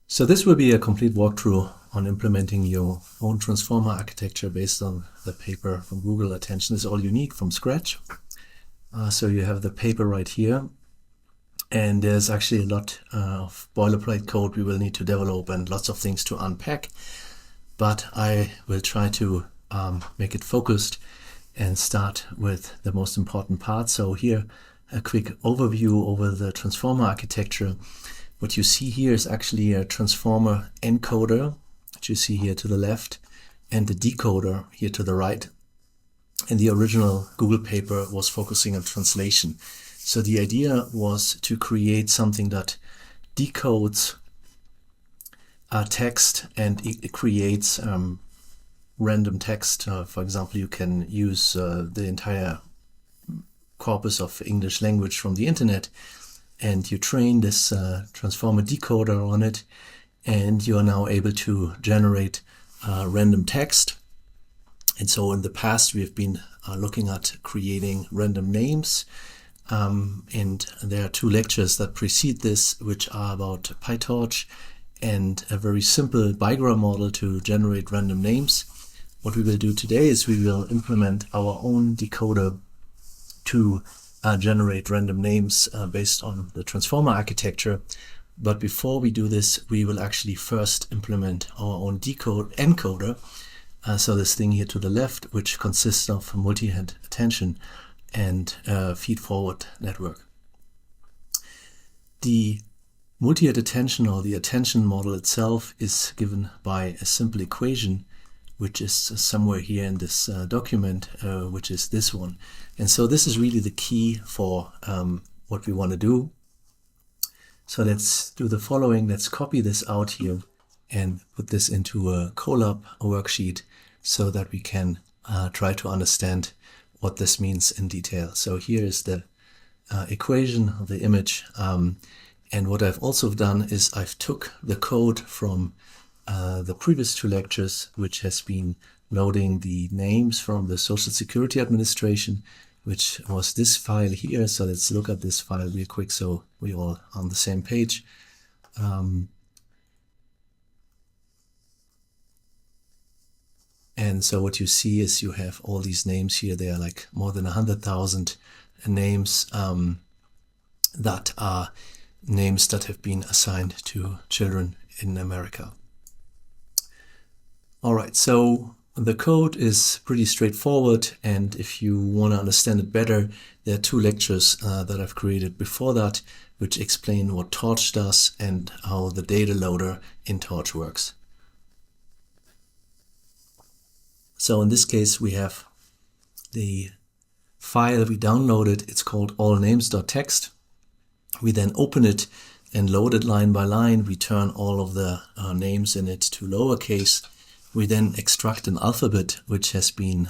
So this will be a complete walkthrough on implementing your own transformer architecture based on the paper from Google. Attention is all unique from scratch. So you have the paper right here, and there's actually a lot of boilerplate code we will need to develop and lots of things to unpack. But I will try to make it focused and start with the most important part. So here, a quick overview over the transformer architecture. What you see here is actually a transformer encoder, which you see here to the left, and the decoder here to the right. And the original Google paper was focusing on translation. So the idea was to create something that decodes text, and it creates random text. For example, you can use the entire corpus of English language from the internet, and you train this transformer decoder on it, and you are now able to generate random text. And so in the past we have been looking at creating random names, and there are two lectures that precede this, which are about PyTorch and a very simple bigram model to generate random names. What we will do today is we will implement our own decoder to generate random names based on the transformer architecture. But before we do this, we will actually first implement our own encoder. So this thing here to the left, which consists of multi-head attention and feed-forward network. The multi-head attention, or the attention model itself, is given by a simple equation, which is somewhere here in this document, which is this one. And so this is really the key for what we want to do. So let's do the following. Let's copy this out here and put this into a Colab worksheet so that we can try to understand what this means in detail. So here is the equation of the image. And what I've also done is I've took the code from the previous two lectures, which has been loading the names from the Social Security Administration, which was this file here. So let's look at this file real quick so we're all on the same page. And so what you see is you have all these names here. There are like more than 100,000 names that are names that have been assigned to children in America. All right, so the code is pretty straightforward, and if you want to understand it better, there are two lectures that I've created before that, which explain what Torch does and how the data loader in Torch works. So in this case, we have the file we downloaded. It's called allnames.txt. We then open it and load it line by line. We turn all of the names in it to lowercase. We then extract an alphabet, which has been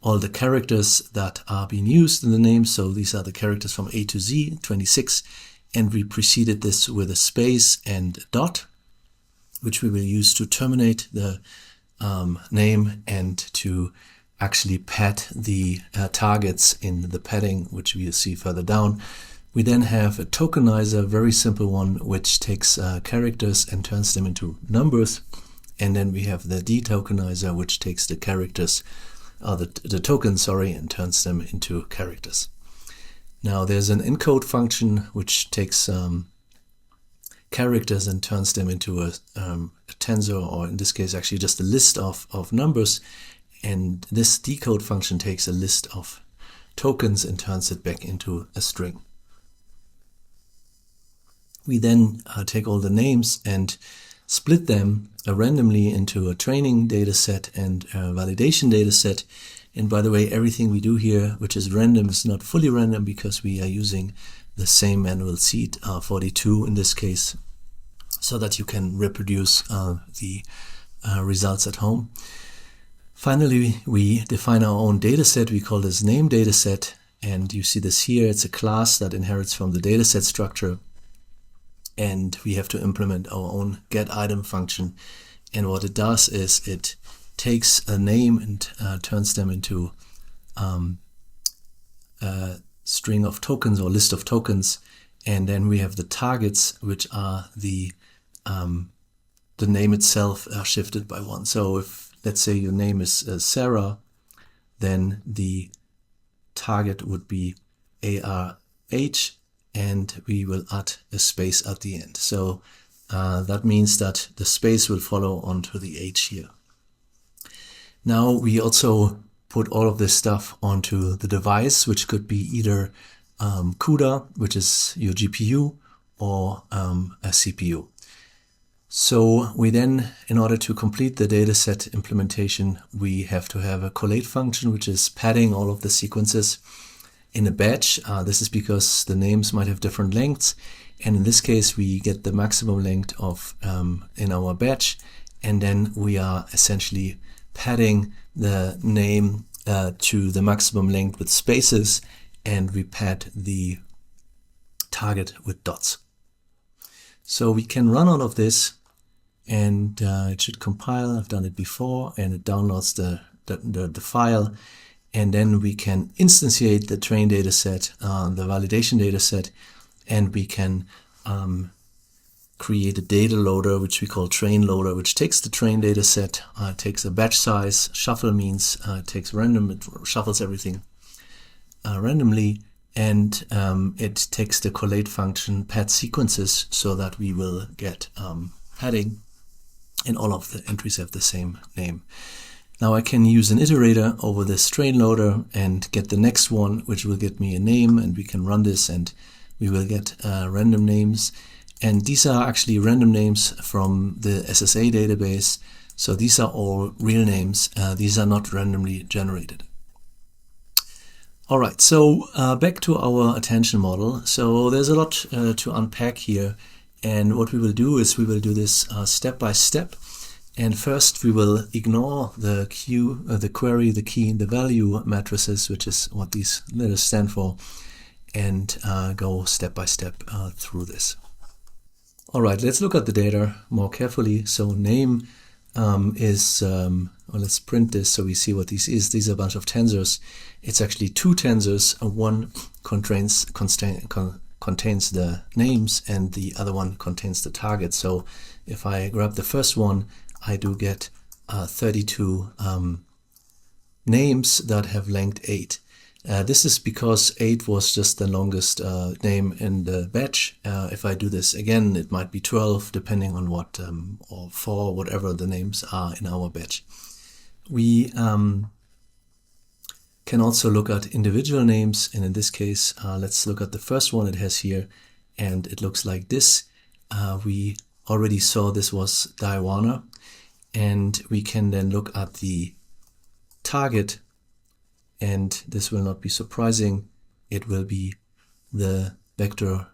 all the characters that are being used in the name. So these are the characters from A to Z, 26. And we preceded this with a space and a dot, which we will use to terminate the name and to actually pad the targets in the padding, which we'll see further down. We then have a tokenizer, very simple one, which takes characters and turns them into numbers. And then we have the detokenizer, which takes the characters, the tokens, and turns them into characters. Now there's an encode function which takes characters and turns them into a tensor, or in this case actually just a list of numbers. And this decode function takes a list of tokens and turns it back into a string. We then take all the names and split them randomly into a training data set and a validation data set. And by the way, everything we do here, which is random, is not fully random because we are using the same manual seed, 42 in this case, so that you can reproduce the results at home. Finally, we define our own data set. We call this name data set, and you see this here. It's a class that inherits from the data set structure. And we have to implement our own getItem function. And what it does is it takes a name and turns them into a string of tokens or list of tokens. And then we have the targets, which are the the name itself shifted by 1. So if, let's say, your name is Sarah, then the target would be ARH, and we will add a space at the end. So that means that the space will follow onto the H here. Now we also put all of this stuff onto the device, which could be either CUDA, which is your GPU, or a CPU. So we then, in order to complete the dataset implementation, we have to have a collate function, which is padding all of the sequences in a batch. This is because the names might have different lengths, and in this case we get the maximum length of in our batch, and then we are essentially padding the name to the maximum length with spaces, and we pad the target with dots. So we can run all of this, and it should compile. I've done it before, and it downloads the file, and then we can instantiate the train data set, the validation data set, and we can create a data loader, which we call train loader, which takes the train data set, takes a batch size, shuffle means it takes random, it shuffles everything randomly, and it takes the collate function, pad sequences, so that we will get padding, and all of the entries have the same name. Now I can use an iterator over this train loader and get the next one, which will get me a name, and we can run this and we will get random names. And these are actually random names from the SSA database. So these are all real names. These are not randomly generated. All right, so back to our attention model. So there's a lot to unpack here. And what we will do is we will do this step by step. And first we will ignore the the query, the key, and the value matrices, which is what these letters stand for, and go step by step through this. All right, let's look at the data more carefully. So name is, well, let's print this so we see what this is. These are a bunch of tensors. It's actually 2 tensors. One contains the names, and the other one contains the target. So if I grab the first one, I do get 32 names that have length 8. This is because 8 was just the longest name in the batch. If I do this again, it might be 12, depending on what, or 4, whatever the names are in our batch. We can also look at individual names, and in this case, let's look at the first one it has here, and it looks like this. We already saw this was Diana, and we can then look at the target, and this will not be surprising. It will be the vector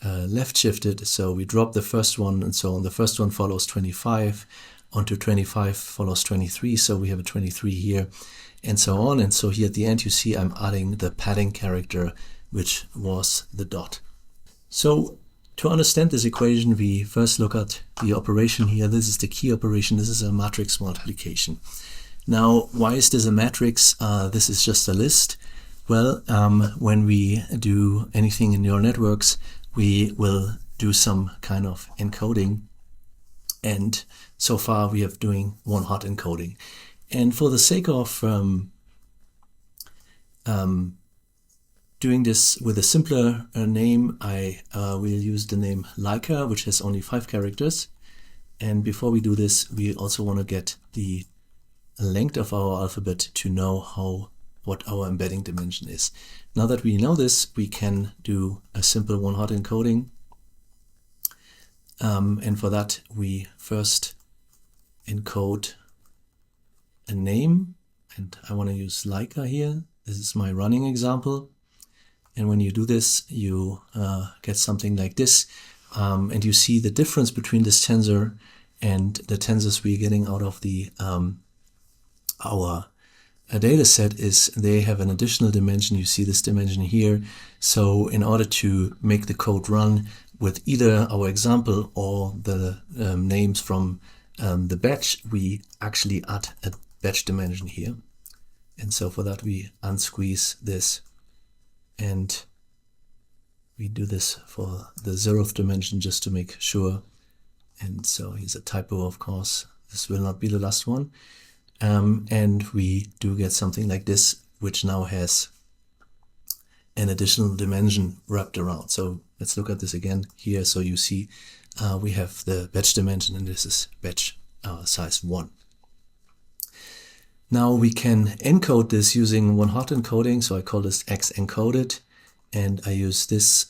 left shifted, so we drop the first one, and so on. The first one follows 25, onto 25 follows 23, so we have a 23 here, and so on. And so here at the end you see I'm adding the padding character, which was the dot. So to understand this equation, we first look at the operation here. This is the key operation. This is a matrix multiplication. Now, why is this a matrix? This is just a list. Well, when we do anything in neural networks, we will do some kind of encoding. And so far we have doing one-hot encoding. And for the sake of doing this with a simpler name, I will use the name Leica, which has only 5 characters. And before we do this, we also want to get the length of our alphabet to know what our embedding dimension is. Now that we know this, we can do a simple one-hot encoding. And for that, we first encode a name, and I want to use Leica here. This is my running example. And when you do this, you get something like this. And you see the difference between this tensor and the tensors we're getting out of the our data set is they have an additional dimension. You see this dimension here. So in order to make the code run with either our example or the names from the batch, we actually add a batch dimension here. And so for that we unsqueeze this, and we do this for the 0th dimension just to make sure And so here's a typo, of course. This will not be the last one. And we do get something like this, which now has an additional dimension wrapped around. So let's look at this again here. So you see we have the batch dimension, and this is batch size 1. Now we can encode this using one-hot encoding. So I call this X encoded, and I use this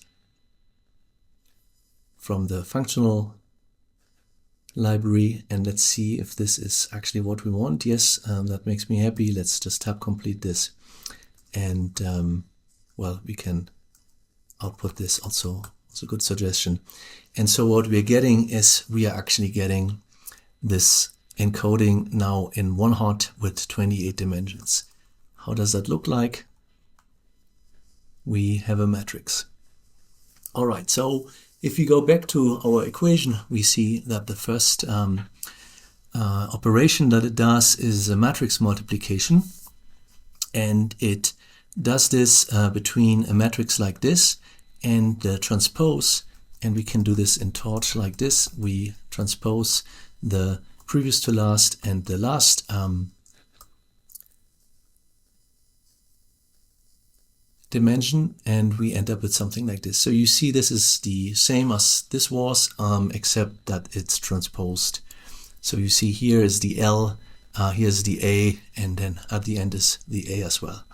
from the functional library, and let's see if this is actually what we want. Yes, that makes me happy. Let's just tab complete this, and well, we can output this also. It's a good suggestion. And so what we're getting is we are actually getting this encoding now in one-hot with 28 dimensions. How does that look like? We have a matrix. All right, so if we go back to our equation, we see that the first operation that it does is a matrix multiplication, and it does this between a matrix like this and the transpose, and we can do this in torch like this. We transpose the previous to last and the last dimension, and we end up with something like this. So you see this is the same as this was, except that it's transposed. So you see here is the L, here's the A, and then at the end is the A as well.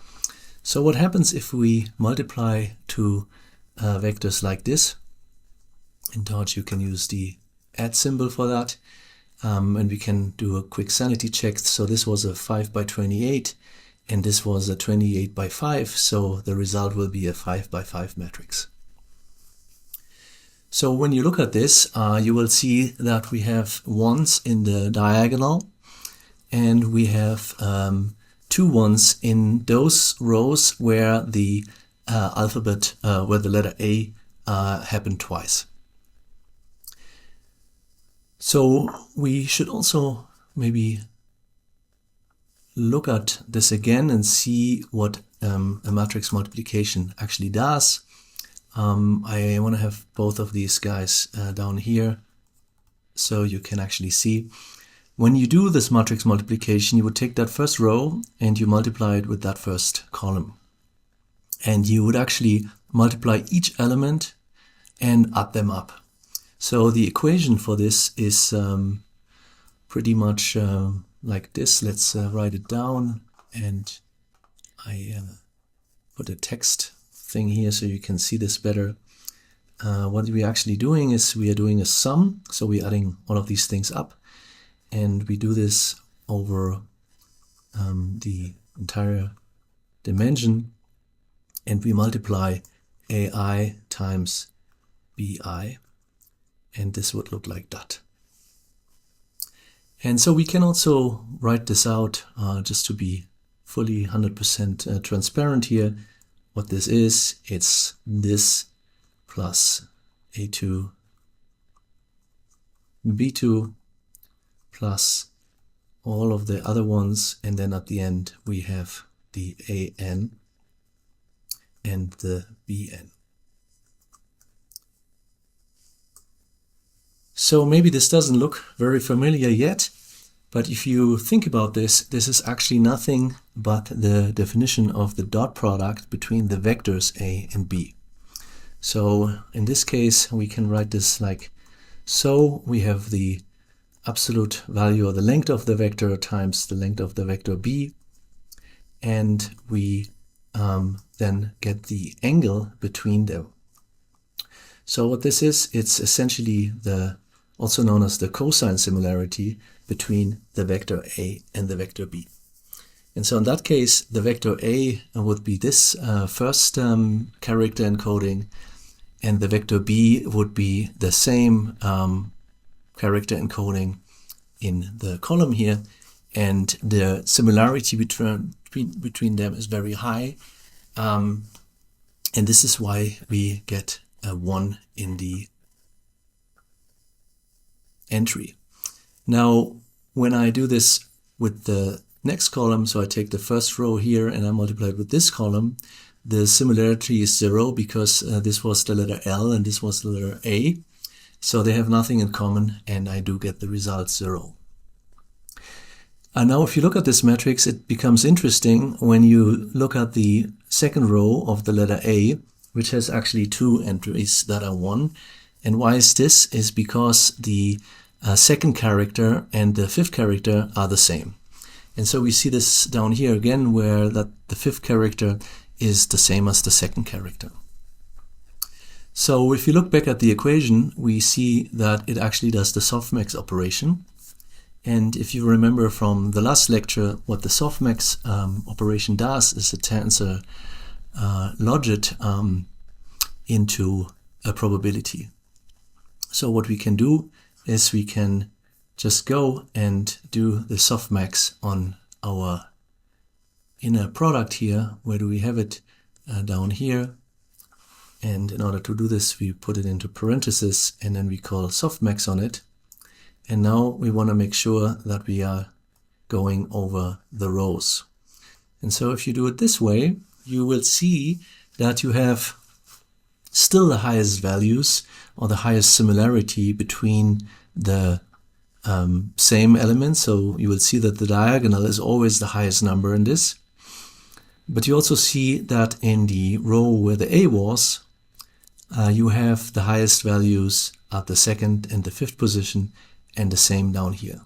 So what happens if we multiply two vectors like this? In Torch you can use the add symbol for that, and we can do a quick sanity check. So this was a 5 by 28, and this was a 28 by 5, so the result will be a 5 by 5 matrix. So when you look at this, you will see that we have 1s in the diagonal, and we have 2 1s in those rows where the alphabet, where the letter A happened twice. So we should also maybe look at this again and see what a matrix multiplication actually does. I want to have both of these guys down here so you can actually see. When you do this matrix multiplication, you would take that first row and you multiply it with that first column. And you would actually multiply each element and add them up. So the equation for this is pretty much like this. Let's write it down, and I put a text thing here so you can see this better. What we're actually doing is we are doing a sum, so we're adding all of these things up, and we do this over the entire dimension, and we multiply AI times BI, and this would look like that. And so we can also write this out just to be fully 100% transparent here. What this is, it's this plus A2 B2 plus all of the other ones, and then at the end we have the AN and the BN. So maybe this doesn't look very familiar yet, but if you think about this, this is actually nothing but the definition of the dot product between the vectors A and B. So in this case, we can write this like so. We have the absolute value or the length of the vector times the length of the vector B, and we then get the angle between them. So what this is, it's essentially the also known as the cosine similarity between the vector A and the vector B. And so in that case, the vector A would be this first character encoding, and the vector B would be the same character encoding in the column here, and the similarity between them is very high, and this is why we get a 1 in the entry. Now, when I do this with the next column, so I take the first row here and I multiply it with this column, the similarity is 0 because this was the letter L and this was the letter A. So they have nothing in common, and I do get the result 0. And now if you look at this matrix, it becomes interesting when you look at the second row of the letter A, which has actually 2 entries that are 1. And why is this? Is because the second character and the fifth character are the same. And so we see this down here again, where that the fifth character is the same as the second character. So if you look back at the equation, we see that it actually does the softmax operation. And if you remember from the last lecture, what the softmax operation does is it turns a logit into a probability. So what we can do is we can just go and do the softmax on our inner product here. Where do we have it? Down here. And in order to do this, we put it into parentheses and then we call softmax on it. And now we want to make sure that we are going over the rows. And so if you do it this way, you will see that you have still the highest values or the highest similarity between the same elements. So you will see that the diagonal is always the highest number in this. But you also see that in the row where the A was, you have the highest values at the second and the fifth position, and the same down here.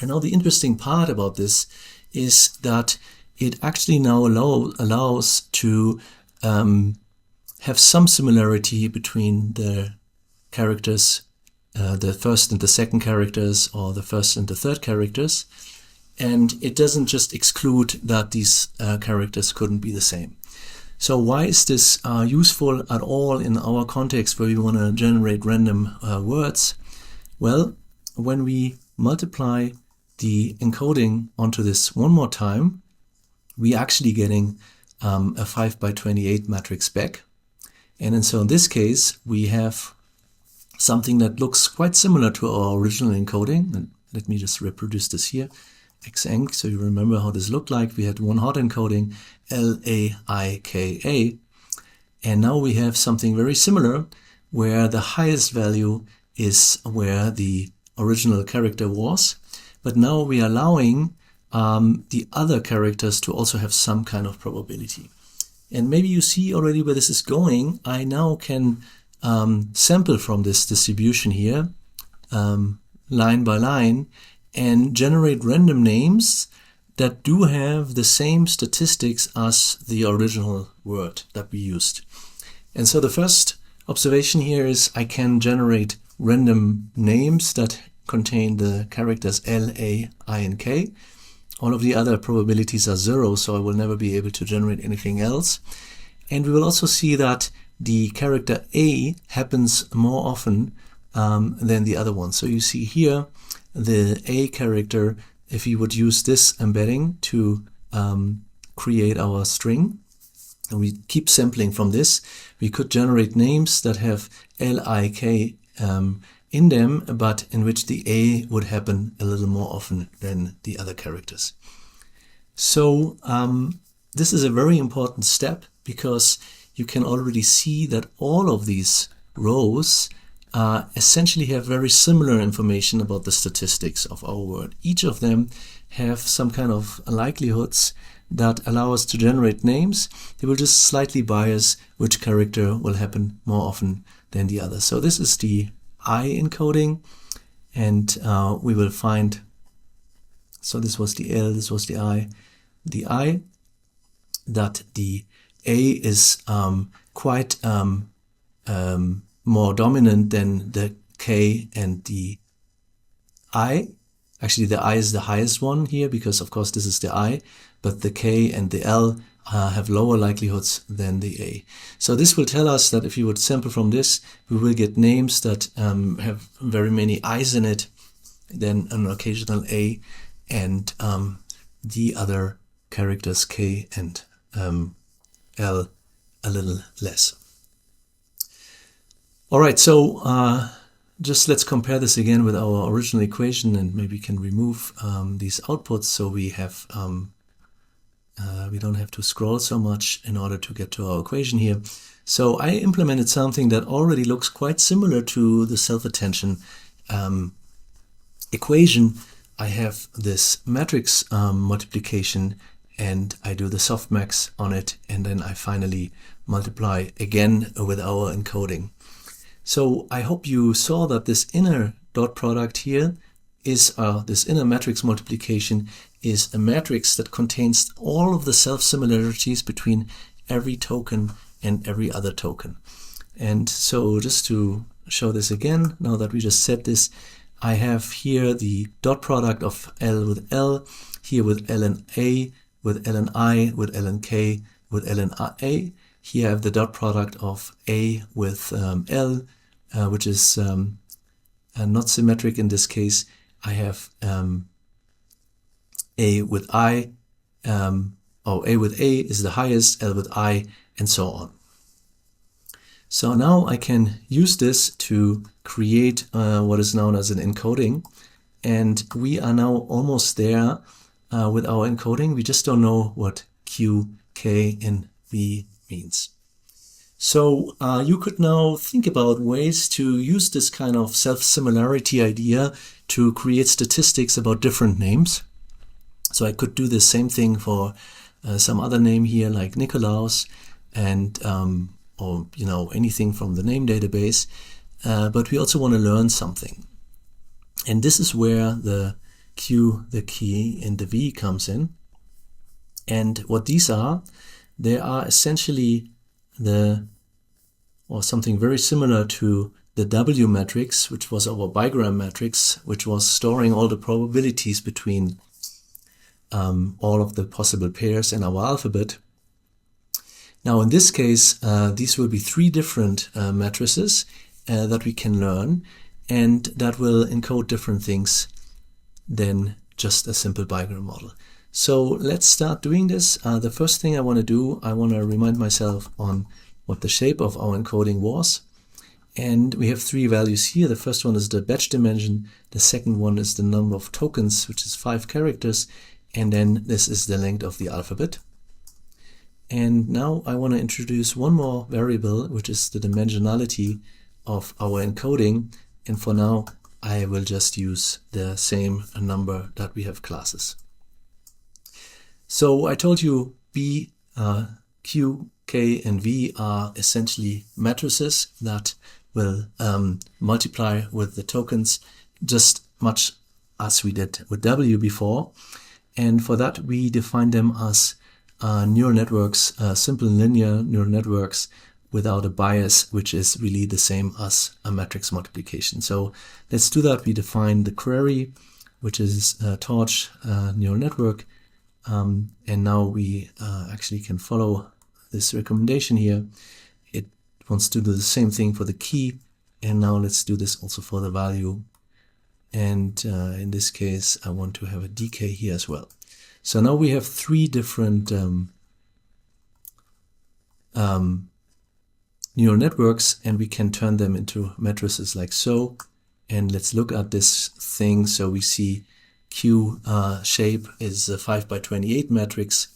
And now the interesting part about this is that it actually now allows to have some similarity between the characters, the first and the second characters, or the first and the third characters. And it doesn't just exclude that these characters couldn't be the same. So why is this useful at all in our context where we want to generate random words? Well, when we multiply the encoding onto this one more time, we actually getting a 5 by 28 matrix back. And so in this case, we have something that looks quite similar to our original encoding. And let me just reproduce this here. Xenc, so you remember how this looked like. We had one hot encoding, LAIKA. And now we have something very similar, where the highest value is where the original character was, but now we are allowing the other characters to also have some kind of probability. And maybe you see already where this is going. I now can sample from this distribution here, line by line, and generate random names that do have the same statistics as the original word that we used. And so the first observation here is I can generate random names that contain the characters L, A, I, and K. All of the other probabilities are 0, so I will never be able to generate anything else. And we will also see that the character A happens more often than the other one. So you see here the A character, if we would use this embedding to create our string, and we keep sampling from this, we could generate names that have L-I-K in them, but in which the A would happen a little more often than the other characters. So this is a very important step, because you can already see that all of these rows essentially have very similar information about the statistics of our word. Each of them have some kind of likelihoods that allow us to generate names. They will just slightly bias which character will happen more often than the other. So this is the I encoding, and we will find, so this was the L, this was the I, that the A is quite more dominant than the K and the I. Actually, the I is the highest one here, because of course this is the I, but the K and the L have lower likelihoods than the A. So this will tell us that if you would sample from this, we will get names that have very many I's in it, then an occasional A, and the other characters K and L a little less. All right, so just let's compare this again with our original equation, and maybe we can remove these outputs so we have We don't have to scroll so much in order to get to our equation here. So I implemented something that already looks quite similar to the self-attention equation. I have this matrix multiplication, and I do the softmax on it, and then I finally multiply again with our encoding. So I hope you saw that this inner dot product here is this inner matrix multiplication is a matrix that contains all of the self-similarities between every token and every other token. And so just to show this again, now that we just said this, I have here the dot product of L with L, here with L and A, with L and I, with L and K, with L and A. Here I have the dot product of A with L, which is not symmetric in this case. I have A with I, A with A is the highest, L with I, and so on. So now I can use this to create what is known as an encoding, and we are now almost there with our encoding. We just don't know what Q, K, and V means. So you could now think about ways to use this kind of self-similarity idea to create statistics about different names. So I could do the same thing for some other name here, like Nikolaus, and or anything from the name database. But we also want to learn something, and this is where the Q, the key, and the V comes in. And what these are, they are essentially something very similar to the W matrix, which was our bigram matrix, which was storing all the probabilities between all of the possible pairs in our alphabet. Now in this case, these will be three different matrices that we can learn, and that will encode different things than just a simple bigram model. So let's start doing this. The first thing I want to do, I want to remind myself on what the shape of our encoding was. And we have three values here. The first one is the batch dimension. The second one is the number of tokens, which is 5 characters. And then this is the length of the alphabet. And now I want to introduce one more variable, which is the dimensionality of our encoding. And for now, I will just use the same number that we have classes. So I told you B, Q, K, and V are essentially matrices that will multiply with the tokens just much as we did with W before. And for that, we define them as neural networks, simple linear neural networks without a bias, which is really the same as a matrix multiplication. So let's do that. We define the query, which is a torch neural network. And now we actually can follow this recommendation here. It wants to do the same thing for the key. And now let's do this also for the value. And in this case, I want to have a decay here as well. So now we have three different neural networks, and we can turn them into matrices like so. And let's look at this thing. So we see Q shape is a 5 by 28 matrix,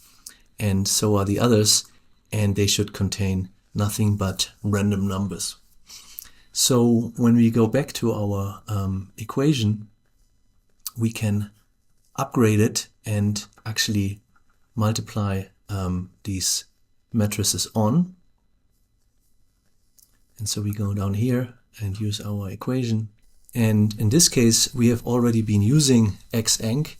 and so are the others, and they should contain nothing but random numbers. So when we go back to our equation, we can upgrade it and actually multiply these matrices on. And so we go down here and use our equation. And in this case, we have already been using xenc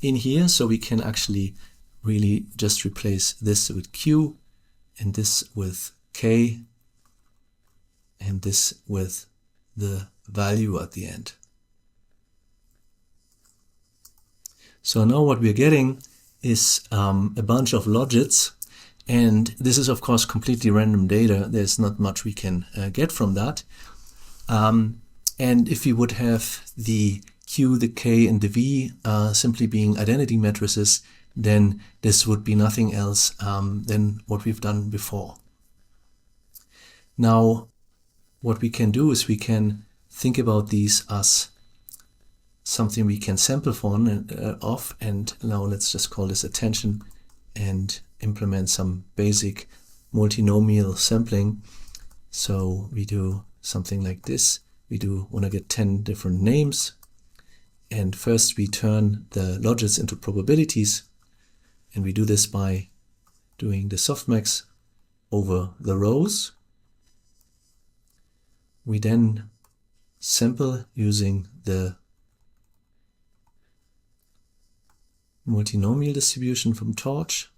in here, so we can actually really just replace this with Q, and this with K, and this with the value at the end. So now what we're getting is a bunch of logits, and this is of course completely random data. There's not much we can get from that. And if we would have the Q, the K, and the V simply being identity matrices, then this would be nothing else than what we've done before. Now, what we can do is we can think about these as something we can sample of, and now let's just call this attention, and implement some basic multinomial sampling. So we do something like this. We want to get 10 different names. And first we turn the logits into probabilities. And we do this by doing the softmax over the rows. We then sample using the multinomial distribution from Torch.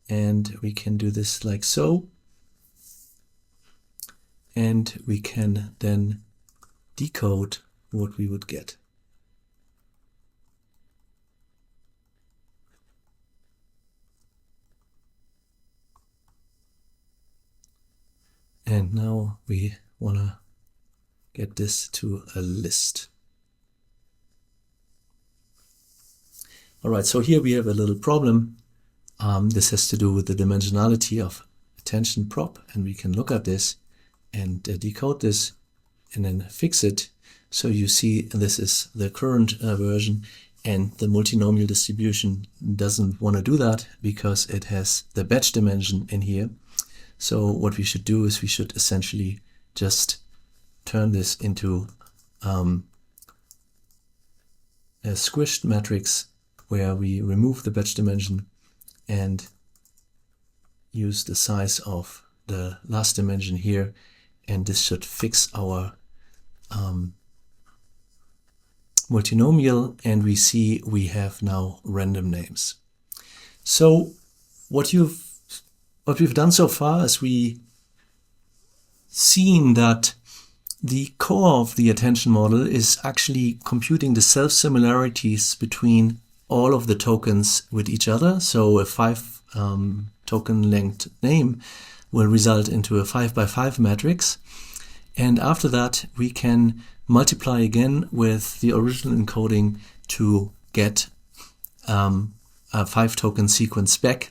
And we can do this like so. And we can then decode what we would get. And now we want to get this to a list. All right, so here we have a little problem. This has to do with the dimensionality of attention prop, and we can look at this and decode this and then fix it. So you see this is the current version, and the multinomial distribution doesn't want to do that because it has the batch dimension in here. So what we should do is we should essentially just turn this into a squished matrix where we remove the batch dimension and use the size of the last dimension here, and this should fix our multinomial, and we see we have now random names. So what we've done so far is we seen that the core of the attention model is actually computing the self-similarities between all of the tokens with each other. So a 5 token length name will result into a 5 by 5 matrix. And after that, we can multiply again with the original encoding to get a 5 token sequence back.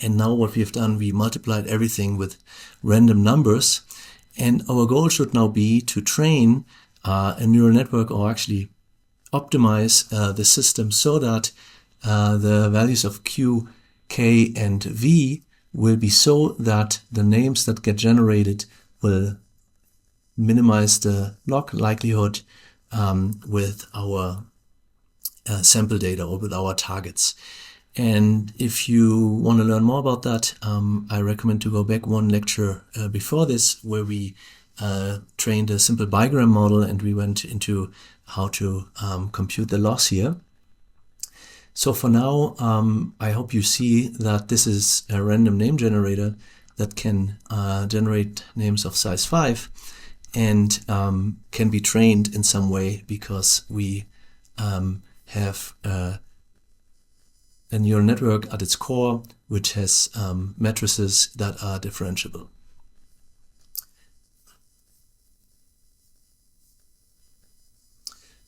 And now what we have done, we multiplied everything with random numbers. And our goal should now be to train a neural network, or actually optimize the system so that the values of Q, K, and V will be so that the names that get generated will minimize the log likelihood with our sample data or with our targets. And if you want to learn more about that, I recommend to go back one lecture before this, where we trained a simple bigram model and we went into how to compute the loss here. So for now, I hope you see that this is a random name generator that can generate names of size 5 and can be trained in some way, because we have a neural network at its core which has matrices that are differentiable.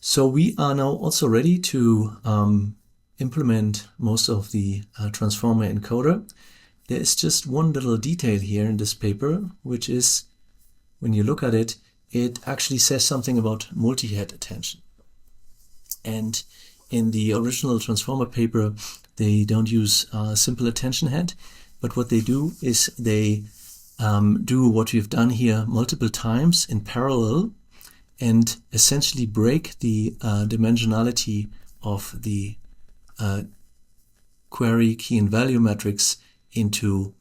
So we are now also ready to implement most of the Transformer Encoder. There is just one little detail here in this paper, which is, when you look at it, it actually says something about multi-head attention. And in the original Transformer paper, they don't use simple attention head, but what they do is they do what we've done here multiple times in parallel, and essentially break the dimensionality of the query key and value matrix into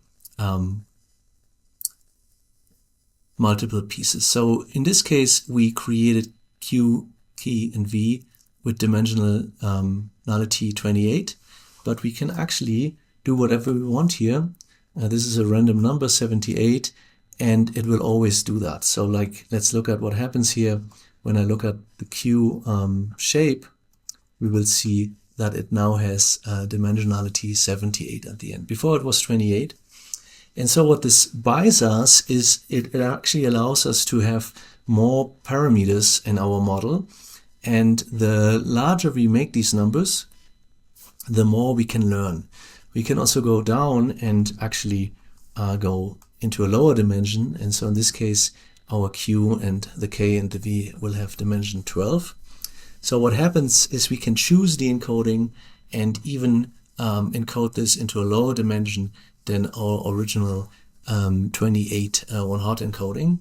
multiple pieces. So in this case, we created Q, key, and V with dimensional nullity 28, but we can actually do whatever we want here. This is a random number, 78, and it will always do that. So like, let's look at what happens here. When I look at the Q shape, we will see that it now has dimensionality 78 at the end. Before it was 28. And so what this buys us is it actually allows us to have more parameters in our model. And the larger we make these numbers, the more we can learn. We can also go down and actually go into a lower dimension. And so in this case, our Q and the K and the V will have dimension 12. So what happens is we can choose the encoding and even encode this into a lower dimension than our original 28 one-hot encoding.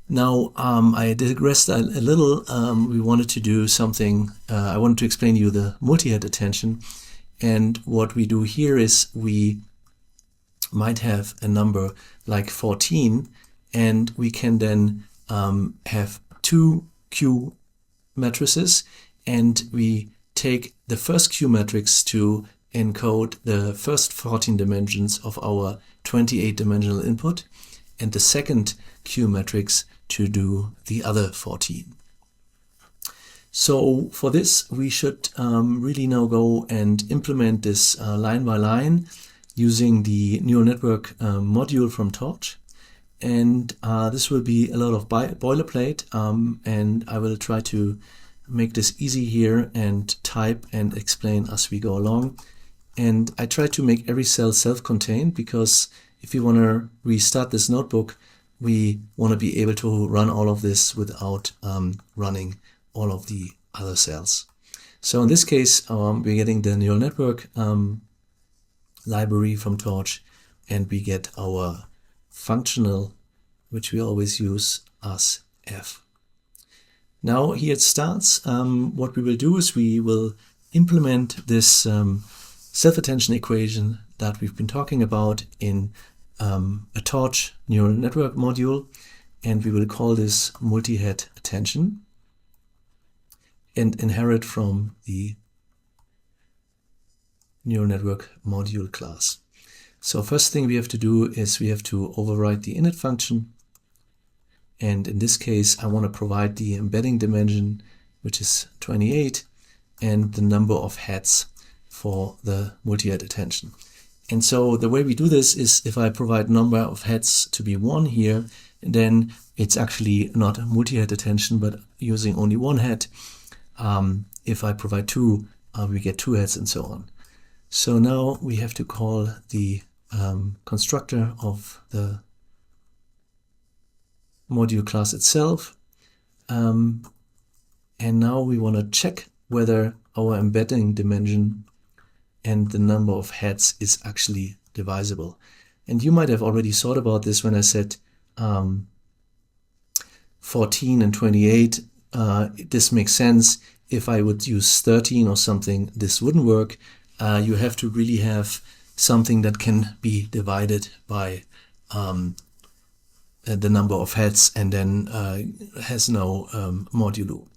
Now, I digressed a little. We wanted to do something, I wanted to explain to you the multi-head attention. And what we do here is we might have a number like 14, and we can then have two Q matrices, and we take the first Q matrix to encode the first 14 dimensions of our 28-dimensional input, and the second Q matrix to do the other 14. So for this, we should really now go and implement this line by line using the neural network module from Torch. And this will be a lot of boilerplate, and I will try to make this easy here and type and explain as we go along. And I try to make every cell self-contained, because if you want to restart this notebook, we want to be able to run all of this without running all of the other cells. So in this case, we're getting the neural network library from Torch, and we get our functional, which we always use as f. Now here it starts. What we will do is we will implement this self-attention equation that we've been talking about in a Torch neural network module, and we will call this multi-head attention and inherit from the neural network module class. So first thing we have to do is we have to override the init function, and in this case I want to provide the embedding dimension, which is 28, and the number of heads for the multi-head attention. And so the way we do this is, if I provide number of heads to be 1 here, then it's actually not a multi-head attention, but using only one head. If I provide 2, we get 2 heads, and so on. So now we have to call the constructor of the module class itself. And now we want to check whether our embedding dimension and the number of heads is actually divisible. And you might have already thought about this when I said 14 and 28. This makes sense. If I would use 13 or something, this wouldn't work. You have to really have something that can be divided by the number of heads and then has no modulo.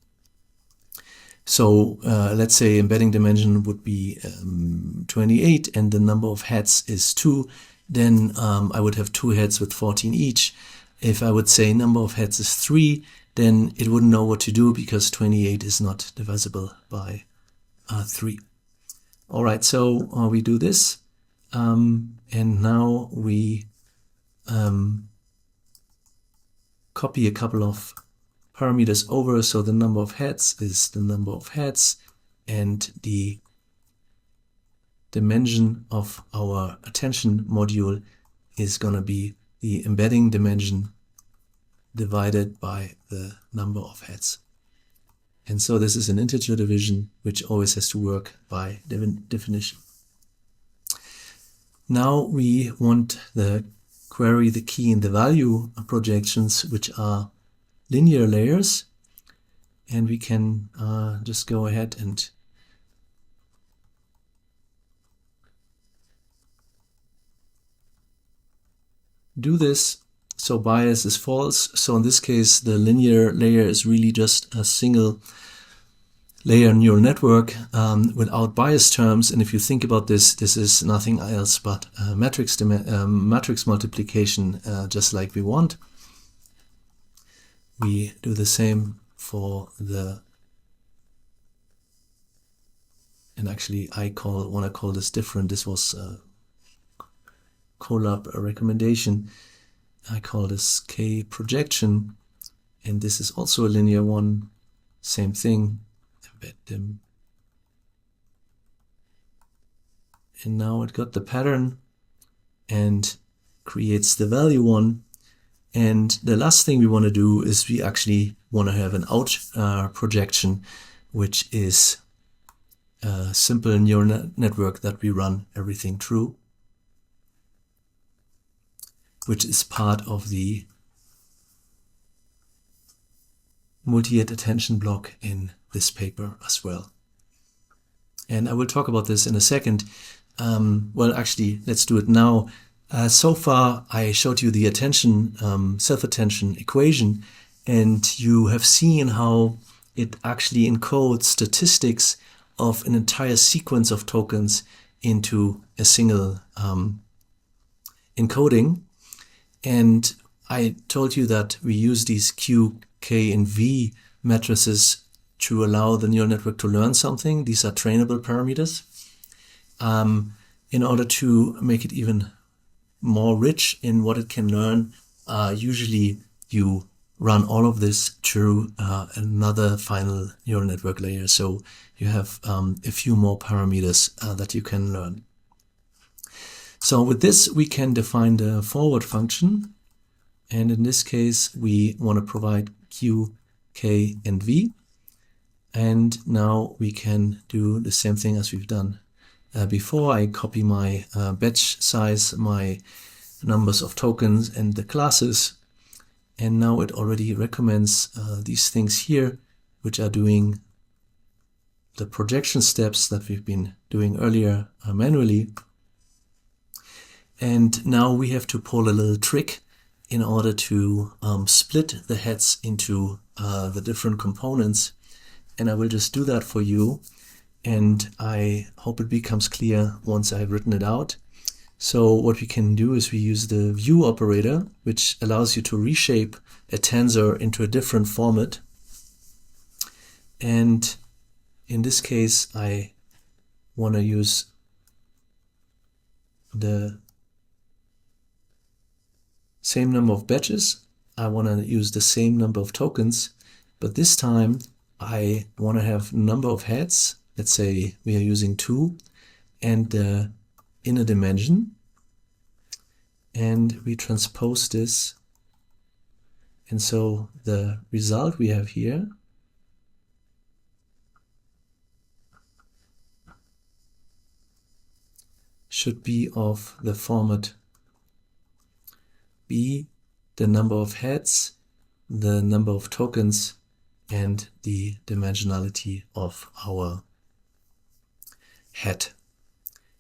So let's say embedding dimension would be 28 and the number of heads is 2, then I would have 2 heads with 14 each. If I would say number of heads is 3, then it wouldn't know what to do, because 28 is not divisible by 3. All right, so we do this, and now we copy a couple of parameters over. So the number of heads is the number of heads, and the dimension of our attention module is going to be the embedding dimension divided by the number of heads. And so this is an integer division, which always has to work by definition. Now we want the query, the key, and the value projections, which are linear layers. And we can just go ahead and do this. So bias is false. So in this case, the linear layer is really just a single layer neural network without bias terms. And if you think about this, this is nothing else but matrix multiplication, just like we want. We do the same for the, and actually I want to call this different. This was a Colab recommendation. I call this K projection, and this is also a linear one. Same thing, embed them. And now it got the pattern and creates the value one. And the last thing we want to do is we actually want to have an out projection, which is a simple neural network that we run everything through, which is part of the multi-hit attention block in this paper as well. And I will talk about this in a second. Well, actually, let's do it now. So far, I showed you the attention, self-attention equation, and you have seen how it actually encodes statistics of an entire sequence of tokens into a single encoding. And I told you that we use these Q, K, and V matrices to allow the neural network to learn something. These are trainable parameters. In order to make it even more rich in what it can learn, usually you run all of this through another final neural network layer. So you have a few more parameters that you can learn. So with this, we can define the forward function. And in this case, we want to provide Q, K, and V. And now we can do the same thing as we've done before. I copy my batch size, my numbers of tokens, and the classes. And now it already recommends these things here, which are doing the projection steps that we've been doing earlier manually. And now we have to pull a little trick in order to split the heads into the different components. And I will just do that for you. And I hope it becomes clear once I've written it out. So what we can do is we use the view operator, which allows you to reshape a tensor into a different format. And in this case, I want to use the same number of batches. I want to use the same number of tokens, but this time I want to have number of heads. Let's say we are using 2 and the inner dimension, and we transpose this. And so the result we have here should be of the format B, the number of heads, the number of tokens, and the dimensionality of our head.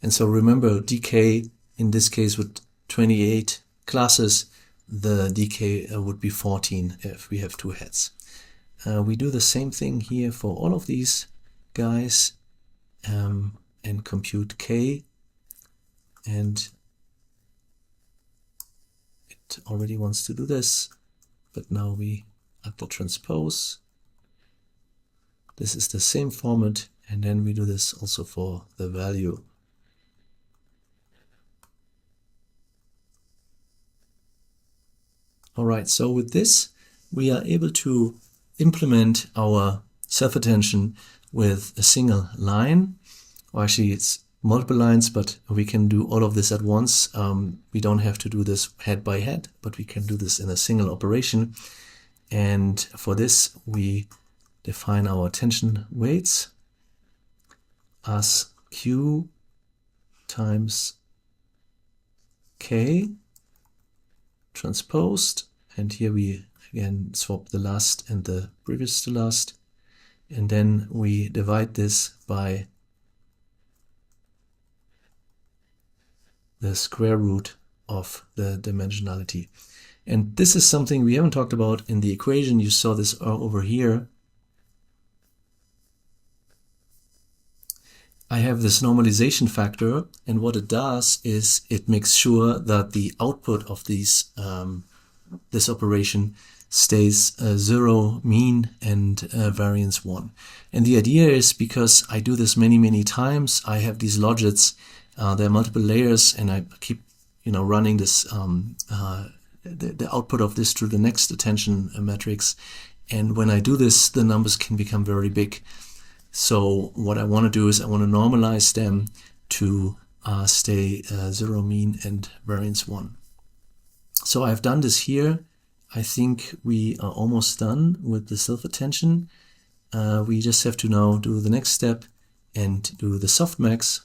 And so remember, DK in this case with 28 classes, the DK would be 14 if we have 2 heads. We do the same thing here for all of these guys and compute K, and it already wants to do this, but now we add the transpose. This is the same format, and then we do this also for the value. All right, so with this, we are able to implement our self-attention with a single line, or actually it's multiple lines, but we can do all of this at once. We don't have to do this head by head, but we can do this in a single operation. And for this, we define our attention weights as Q times K transposed, and here we again swap the last and the previous to last, and then we divide this by the square root of the dimensionality. And this is something we haven't talked about in the equation. You saw this over here. I have this normalization factor, and what it does is it makes sure that the output of these this operation stays 0, mean, and variance 1. And the idea is, because I do this many times, I have these logits, there are multiple layers, and I keep running this the output of this through the next attention matrix. And when I do this, the numbers can become very big. So what I want to do is I want to normalize them to stay 0, mean, and variance 1. So I've done this here. I think we are almost done with the self-attention. We just have to now do the next step, and do the softmax.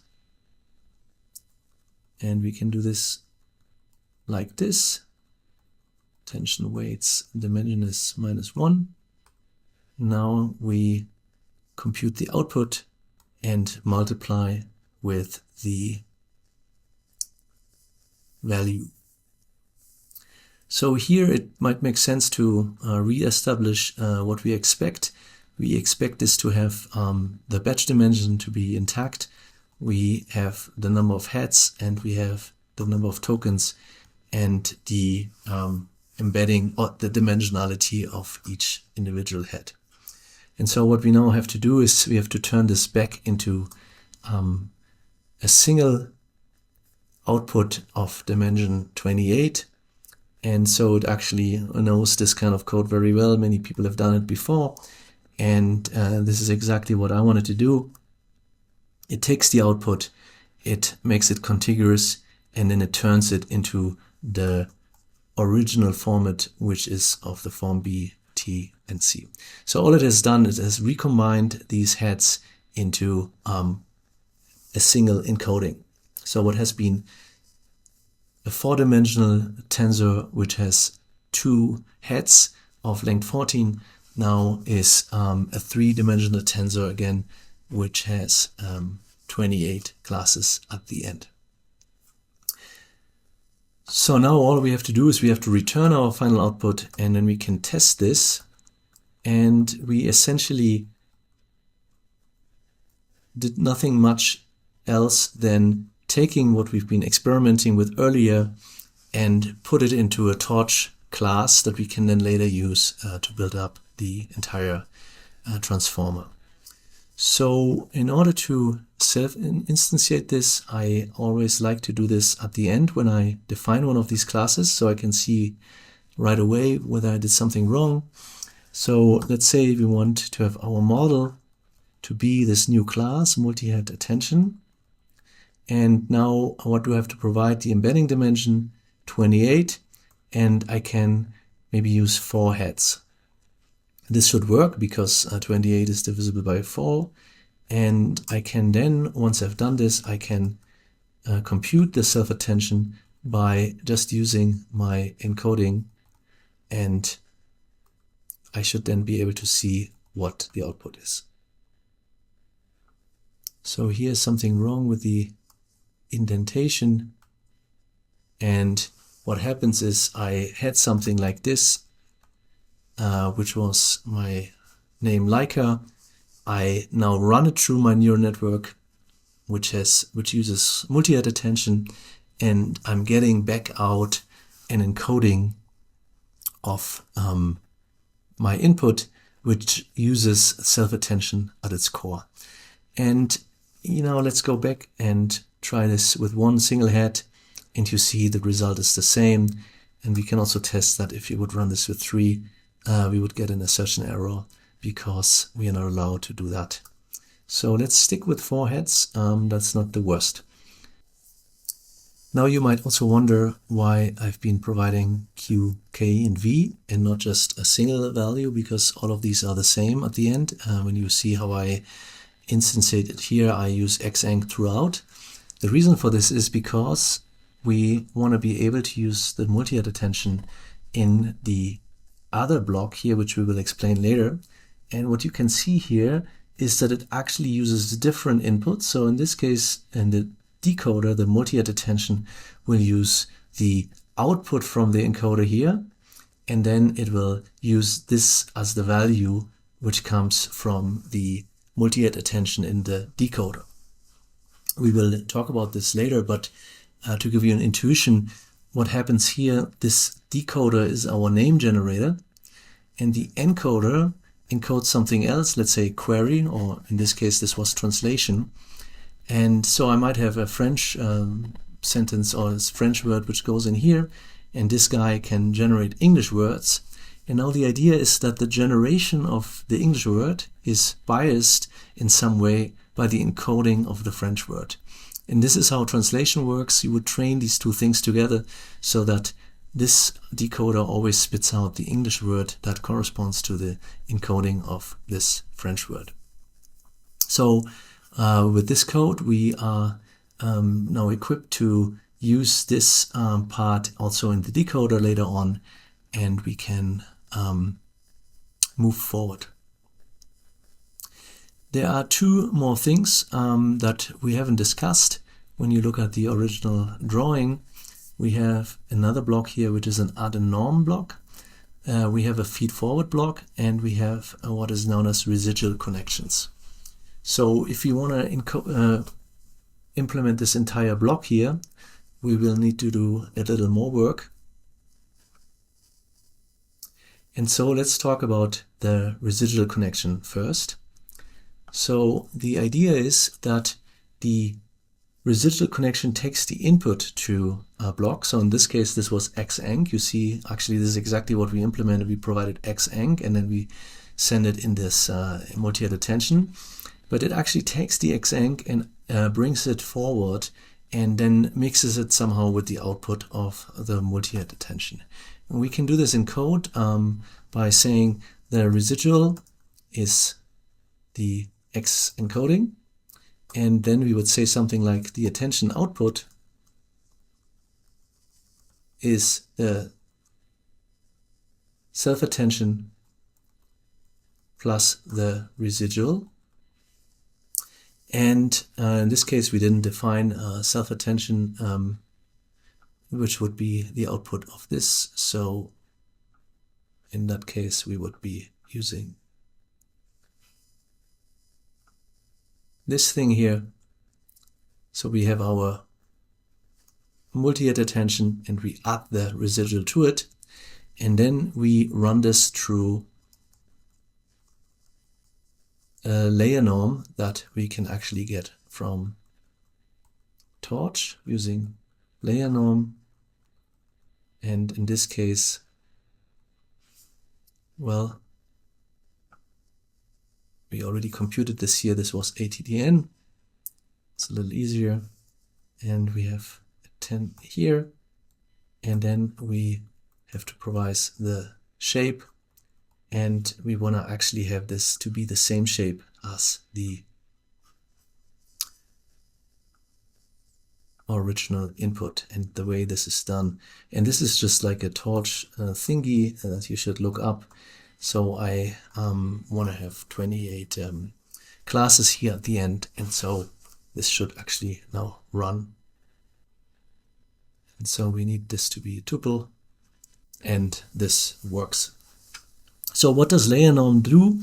And we can do this like this. Tension weights dimension is -1. Now we compute the output and multiply with the value. So here it might make sense to re-establish what we expect. We expect this to have the batch dimension to be intact. We have the number of heads and we have the number of tokens and the embedding or the dimensionality of each individual head. And so what we now have to do is we have to turn this back into a single output of dimension 28. And so it actually knows this kind of code very well. Many people have done it before. And this is exactly what I wanted to do. It takes the output, it makes it contiguous, and then it turns it into the original format, which is of the form B, T, and C. So all it has done is it has recombined these heads into a single encoding. So what has been a 4-dimensional tensor which has 2 heads of length 14 now is a 3-dimensional tensor again, which has 28 classes at the end. So now all we have to do is we have to return our final output, and then we can test this. And we essentially did nothing much else than taking what we've been experimenting with earlier and put it into a torch class that we can then later use to build up the entire transformer. So in order to self-instantiate this, I always like to do this at the end when I define one of these classes, so I can see right away whether I did something wrong. So let's say we want to have our model to be this new class, multi-head attention. And now what do I have to provide? The embedding dimension 28, and I can maybe use 4 heads. This should work because 28 is divisible by 4. And I can then, once I've done this, I can compute the self-attention by just using my encoding, and I should then be able to see what the output is. So here's something wrong with the indentation, and what happens is I had something like this, which was my name Leica. I now run it through my neural network, which uses multi-head attention, and I'm getting back out an encoding of my input, which uses self-attention at its core. And let's go back and try this with one single head, and you see the result is the same. And we can also test that if you would run this with 3, we would get an assertion error because we are not allowed to do that. So let's stick with 4 heads. That's not the worst. Now you might also wonder why I've been providing Q, K, and V and not just a single value, because all of these are the same at the end. When you see how I instantiate it here, I use xenc throughout. The reason for this is because we want to be able to use the multi-head attention in the other block here, which we will explain later. And what you can see here is that it actually uses different inputs. So in this case, in the decoder, the multi-head attention will use the output from the encoder here, and then it will use this as the value which comes from the multi-head attention in the decoder. We will talk about this later, but to give you an intuition, what happens here, this decoder is our name generator, and the encoder encodes something else, let's say query, or in this case this was translation. And so I might have a French sentence or a French word which goes in here, and this guy can generate English words. And now the idea is that the generation of the English word is biased in some way by the encoding of the French word. And this is how translation works. You would train these two things together so that this decoder always spits out the English word that corresponds to the encoding of this French word. So With this code, we are now equipped to use this part also in the decoder later on, and we can move forward. There are two more things that we haven't discussed. When you look at the original drawing, we have another block here, which is an add a norm block. We have a feed forward block, and we have what is known as residual connections. So if you want to implement this entire block here, we will need to do a little more work. And so let's talk about the residual connection first. So the idea is that the residual connection takes the input to a block. So in this case, this was xenc. You see, actually, this is exactly what we implemented. We provided xenc, and then we send it in this multi-head attention. But it actually takes the xenc and brings it forward and then mixes it somehow with the output of the multi-head attention. And we can do this in code by saying the residual is the X encoding, and then we would say something like the attention output is the self-attention plus the residual. And in this case, we didn't define self-attention, which would be the output of this. So in that case, we would be using this thing here. So we have our multi-head attention, and we add the residual to it, and then we run this through a layer norm that we can actually get from Torch using layer norm. And in this case, well, we already computed this here. This was ATDN. It's a little easier. And we have a 10 here. And then we have to provide the shape. And we want to actually have this to be the same shape as the original input, and the way this is done. And this is just like a Torch thingy that you should look up. So I want to have 28 classes here at the end, and so this should actually now run. And so we need this to be a tuple, and this works. So what does layer norm do?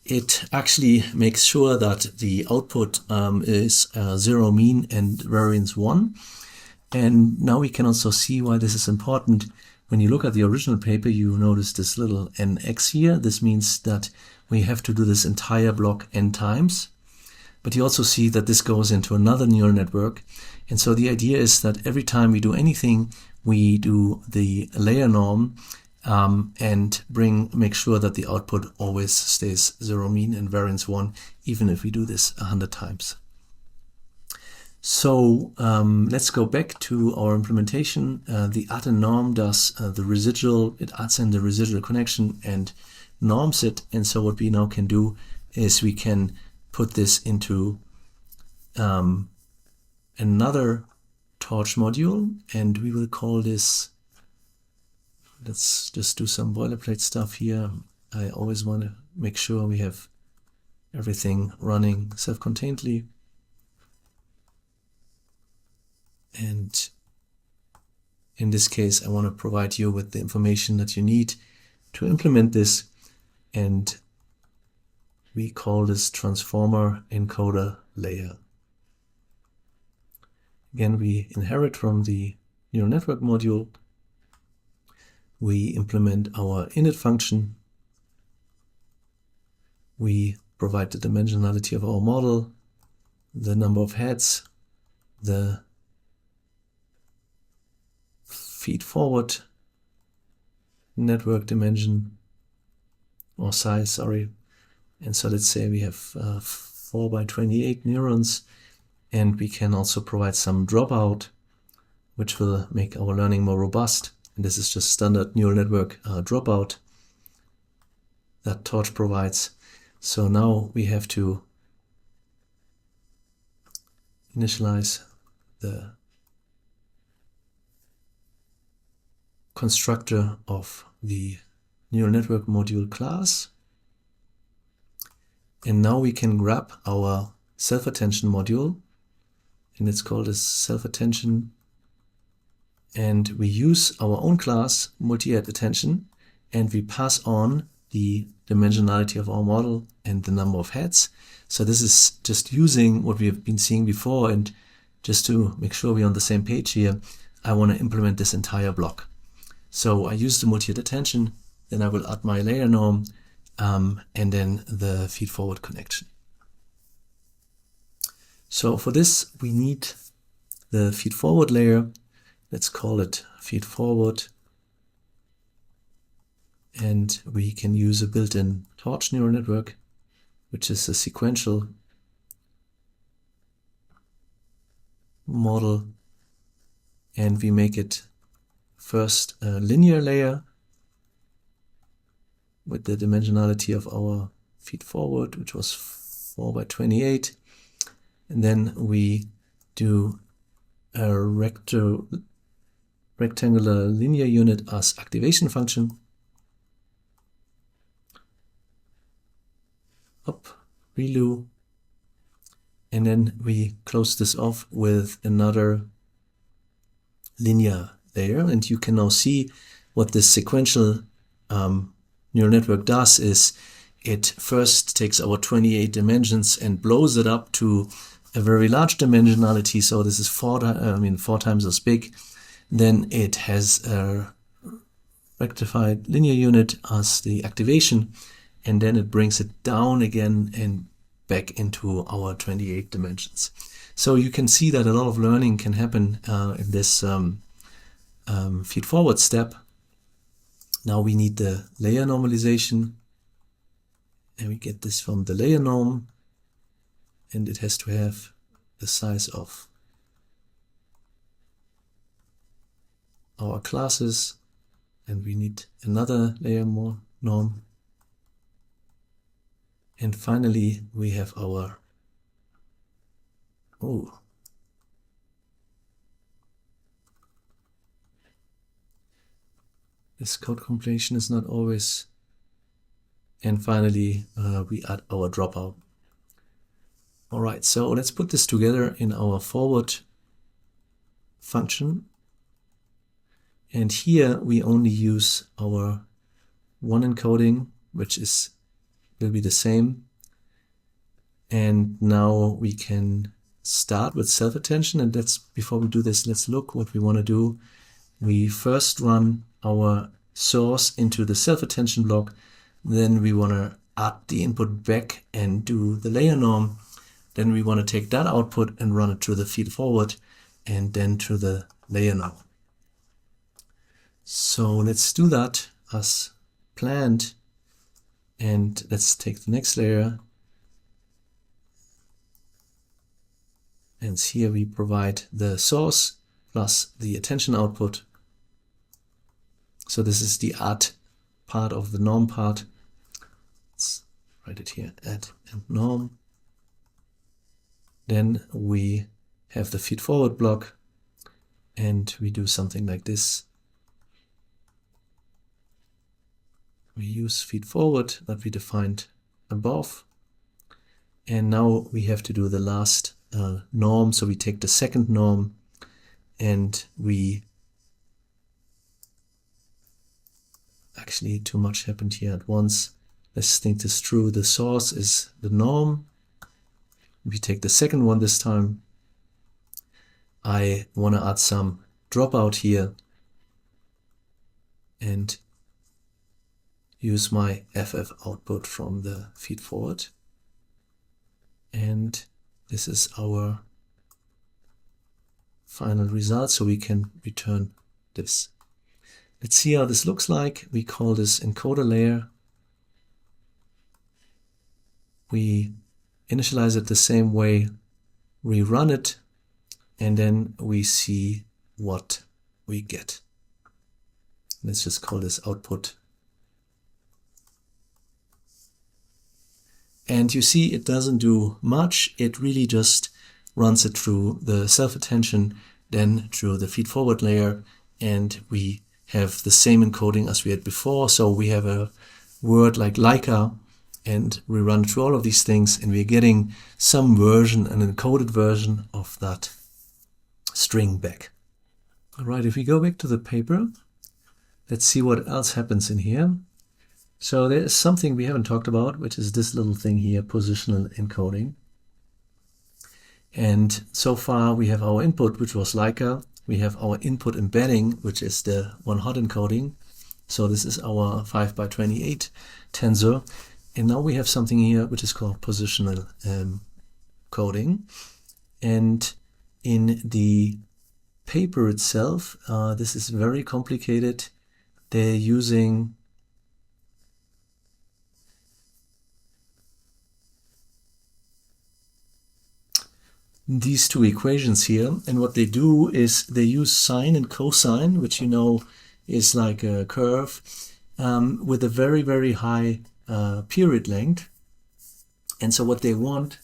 It actually makes sure that the output is 0 mean and variance 1. And now we can also see why this is important. When you look at the original paper, you notice this little nx here. This means that we have to do this entire block n times. But you also see that this goes into another neural network. And so the idea is that every time we do anything, we do the layer norm and make sure that the output always stays 0 mean and variance 1, even if we do this 100 times. So let's go back to our implementation. The add a norm does the residual. It adds in the residual connection and norms it. And so what we now can do is we can put this into another Torch module, and we will call this, let's just do some boilerplate stuff here. I always want to make sure we have everything running self-containedly. And in this case, I want to provide you with the information that you need to implement this. And we call this Transformer Encoder layer. Again, we inherit from the neural network module. We implement our init function. We provide the dimensionality of our model, the number of heads, the feed forward network dimension or size, sorry. And so let's say we have 4 by 28 neurons, and we can also provide some dropout, which will make our learning more robust. And this is just standard neural network dropout that Torch provides. So now we have to initialize the constructor of the neural network module class. And now we can grab our self-attention module, and it's called as self-attention. And we use our own class, multi-head-attention, and we pass on the dimensionality of our model and the number of heads. So this is just using what we have been seeing before, and just to make sure we're on the same page here, I want to implement this entire block. So I use the multi-head-attention, then I will add my layer norm, and then the feed-forward connection. So for this, we need the feed-forward layer. Let's call it feed-forward. And we can use a built-in torch neural network, which is a sequential model. And we make it first a linear layer with the dimensionality of our feed-forward, which was 4 by 28. And then we do a rectangular linear unit as activation function. Up, ReLU. And then we close this off with another linear layer. And you can now see what this sequential neural network does is it first takes our 28 dimensions and blows it up to a very large dimensionality. So this is 4 times as big. Then it has a rectified linear unit as the activation, and then it brings it down again and back into our 28 dimensions. So you can see that a lot of learning can happen in this feed-forward step. Now we need the layer normalization, and we get this from the layer norm, and it has to have the size of our classes, and we need another layer norm. And finally we have our this code completion is not always. And finally we add our dropout. All right, so let's put this together in our forward function. And here we only use our one encoding, which will be the same. And now we can start with self-attention. And before we do this, let's look what we want to do. We first run our source into the self-attention block. Then we want to add the input back and do the layer norm. Then we want to take that output and run it through the feed-forward and then through the layer norm. So let's do that as planned. And let's take the next layer. And here we provide the source plus the attention output. So this is the add part of the norm part. Let's write it here, add and norm. Then we have the feed-forward block, and we do something like this. We use feed-forward that we defined above. And now we have to do the last norm. So we take the second norm and we actually too much happened here at once. Let's think this through. The source is the norm. We take the second one this time. I want to add some dropout here and use my FF output from the feed-forward. And this is our final result, so we can return this. Let's see how this looks like. We call this encoder layer. We initialize it the same way, we run it, and then we see what we get. Let's just call this output. And you see it doesn't do much. It really just runs it through the self-attention, then through the feed-forward layer, and we have the same encoding as we had before. So we have a word like Leica, and we run through all of these things, and we're getting some version, an encoded version of that string back. All right, if we go back to the paper, let's see what else happens in here. So there is something we haven't talked about, which is this little thing here, positional encoding. And so far we have our input, which was Leica. We have our input embedding, which is the one-hot encoding. So this is our 5x28 tensor. And now we have something here which is called positional coding. And in the paper itself, this is very complicated. They're using these two equations here, and what they do is they use sine and cosine, which you know is like a curve with a very, very high period length. And so what they want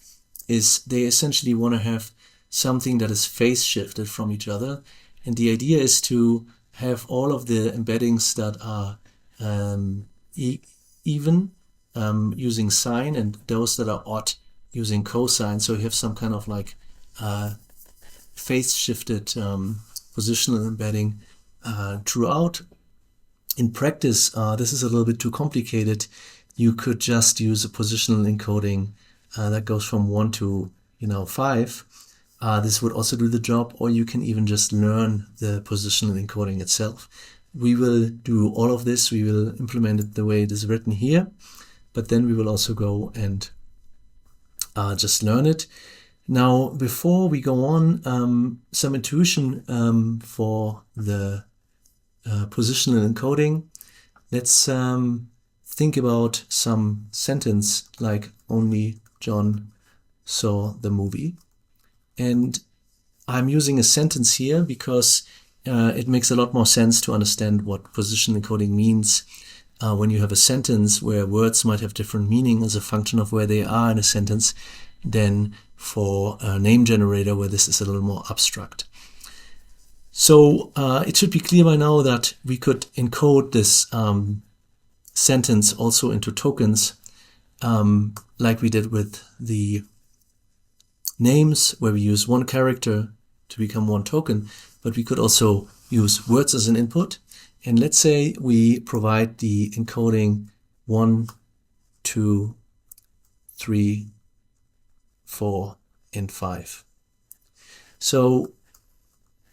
is they essentially want to have something that is phase shifted from each other, and the idea is to have all of the embeddings that are even using sine, and those that are odd using cosine. So you have some kind of like phase shifted positional embedding throughout. In practice, this is a little bit too complicated. You could just use a positional encoding that goes from 1 to 5. This would also do the job, or you can even just learn the positional encoding itself. We will do all of this. We will implement it the way it is written here, but then we will also go and just learn it. Now, before we go on, some intuition for the positional encoding. Let's think about some sentence like only John saw the movie. And I'm using a sentence here because it makes a lot more sense to understand what positional encoding means when you have a sentence where words might have different meaning as a function of where they are in a sentence than for a name generator where this is a little more abstract. So it should be clear by now that we could encode this sentence also into tokens like we did with the names, where we use one character to become one token, but we could also use words as an input. And let's say we provide the encoding 1, 2, 3, 4, and 5. So